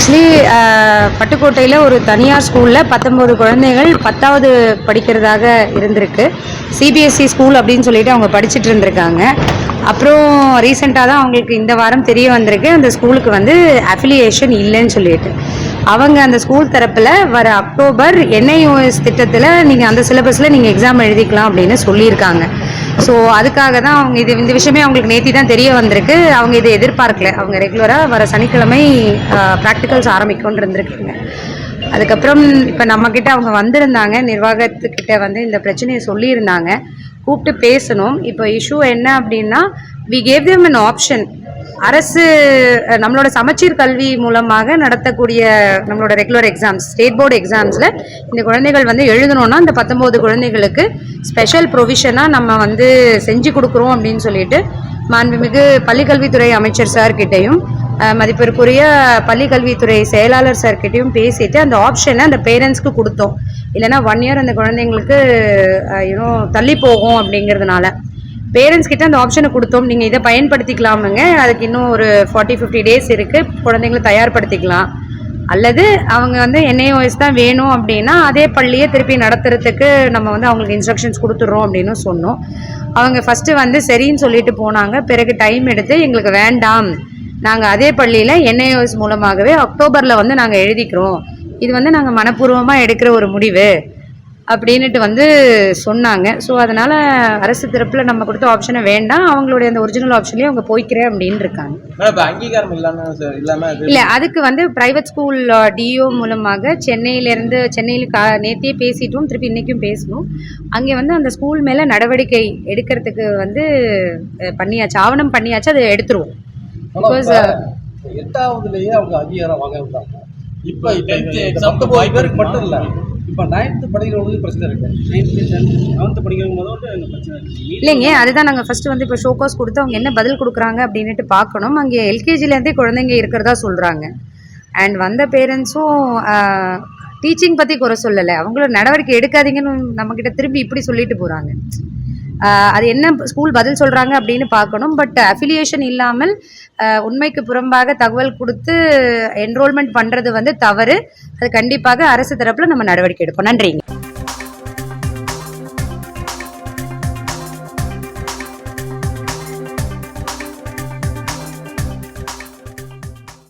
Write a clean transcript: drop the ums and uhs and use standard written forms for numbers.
Actually பட்டுக்கோட்டையில் ஒரு தனியார் ஸ்கூலில் 19 குழந்தைகள் 10வது படிக்கிறதாக இருந்திருக்கு. சிபிஎஸ்சி ஸ்கூல் அப்படின்னு சொல்லிட்டு அவங்க படிச்சுட்டு இருந்திருக்காங்க. அப்புறம் ரீசெண்டாக தான் அவங்களுக்கு இந்த வாரம் தெரிய வந்திருக்கு அந்த ஸ்கூலுக்கு வந்து அஃபிலியேஷன் இல்லைன்னு சொல்லிட்டு. அவங்க அந்த ஸ்கூல் தரப்பில் வர அக்டோபர் NIOS திட்டத்தில் நீங்கள் அந்த சிலபஸில் நீங்கள் எக்ஸாம் எழுதிக்கலாம் அப்படின்னு சொல்லியிருக்காங்க. ஸோ அதுக்காக தான் அவங்க இந்த விஷயமே அவங்களுக்கு நேற்று தான் தெரிய வந்திருக்கு. அவங்க இதை எதிர்பார்க்கல. அவங்க ரெகுலராக வர சனிக்கிழமை ப்ராக்டிகல்ஸ் ஆரம்பிக்கும்னு இருந்திருக்குங்க. அதுக்கப்புறம் இப்போ நம்மக்கிட்ட அவங்க வந்திருந்தாங்க, நிர்வாகத்துக்கிட்ட வந்து இந்த பிரச்சனையை சொல்லியிருந்தாங்க, கூப்பிட்டு பேசணும். இப்போ இஷ்யூ என்ன அப்படின்னா, we gave them an option. அரசு நம்மளோட சமச்சீர் கல்வி மூலமாக நடத்தக்கூடிய நம்மளோட ரெகுலர் எக்ஸாம்ஸ், ஸ்டேட் போர்டு எக்ஸாம்ஸில் இந்த குழந்தைகள் வந்து எழுதணுன்னா அந்த 19 குழந்தைகளுக்கு ஸ்பெஷல் ப்ரொவிஷனாக நம்ம வந்து செஞ்சு கொடுக்குறோம் அப்படின்னு சொல்லிட்டு மாண்புமிகு பள்ளிக்கல்வித்துறை அமைச்சர் சார்கிட்டையும் மதிப்பிற்குரிய பள்ளிக்கல்வித்துறை செயலாளர் சார்கிட்டையும் பேசிட்டு அந்த ஆப்ஷனை அந்த பேரண்ட்ஸ்க்கு கொடுத்தோம். இல்லைன்னா 1 இயர் அந்த குழந்தைங்களுக்கு தள்ளி போகும் அப்படிங்கிறதுனால பேரண்ட்ஸ் கிட்ட அந்த ஆப்ஷனை கொடுத்தோம். நீங்கள் இதை பயன்படுத்திக்கலாமுங்க, அதுக்கு இன்னும் ஒரு 40-50 டேஸ் இருக்குது, குழந்தைங்களை தயார்படுத்திக்கலாம். அல்லது அவங்க வந்து NIOS தான் வேணும் அப்படின்னா அதே பள்ளியை திருப்பி நடத்துறதுக்கு நம்ம வந்து அவங்களுக்கு இன்ஸ்ட்ரக்ஷன்ஸ் கொடுத்துட்றோம் அப்படின்னு சொன்னோம். அவங்க ஃபஸ்ட்டு வந்து சரின்னு சொல்லிட்டு போனாங்க. பிறகு டைம் எடுத்து எங்களுக்கு வேண்டாம், நாங்கள் அதே பள்ளியில் NIOS மூலமாகவே அக்டோபரில் வந்து நாங்கள் எழுதிக்கிறோம், இது வந்து நாங்கள் மனப்பூர்வமாக எடுக்கிற ஒரு முடிவு அப்படின்ட்டு வந்து சொன்னாங்க. ஸோ அதனால் அரசு தரப்பில் நம்ம கொடுத்த ஆப்ஷனை வேண்டாம், அவங்களுடைய அந்த ஒரிஜினல் ஆப்ஷன்லேயே அவங்க போய்க்கிறேன் அப்படின்னு இருக்காங்க. அங்கீகாரம் இல்லை, அதுக்கு வந்து ப்ரைவேட் ஸ்கூல் DO மூலமாக சென்னையில் நேற்றே பேசிட்டோம், திருப்பி இன்றைக்கும் பேசணும். அங்கே வந்து அந்த ஸ்கூல் மேலே நடவடிக்கை எடுக்கிறதுக்கு வந்து பண்ணியாச்சு, ஆவணம் பண்ணியாச்சு, அதை எடுத்துருவோம். பிகாஸ் 8வதுலேயே அவங்க அங்கீகாரம் வாங்கிருந்தாங்க. இப்போ பேருக்கு மட்டும் இல்லை, இப்போ 9th படிக்கிறவங்களுக்கு பிரச்சனை இருக்கு. 9th படிக்கிறவங்க முதல்ல பிரச்சனை இல்லைங்க. அதுதான் நாங்கள் ஃபர்ஸ்ட் வந்து இப்போ ஷோகாஸ் கொடுத்து அவங்க என்ன பதில் கொடுக்குறாங்க அப்படின்ட்டு பார்க்கணும். அங்கே LKGலேருந்தே குழந்தைங்க இருக்கிறதா சொல்கிறாங்க. அண்ட் வந்த பேரண்ட்ஸும் டீச்சிங் பற்றி குறை சொல்லலை, அவங்களோட நடவடிக்கை எடுக்காதீங்கன்னு நம்மக்கிட்ட திரும்பி இப்படி சொல்லிட்டு போகிறாங்க. அது என்ன ஸ்கூல் பதில் சொல்கிறாங்க அப்படின்னு பார்க்கணும். பட் அஃபிலியேஷன் இல்லாமல் உண்மைக்கு புறம்பாக தகவல் கொடுத்து என்ரோல்மெண்ட் பண்ணுறது வந்து தவறு. அது கண்டிப்பாக அரசு தரப்பில் நம்ம நடவடிக்கை எடுப்போம். நன்றிங்க.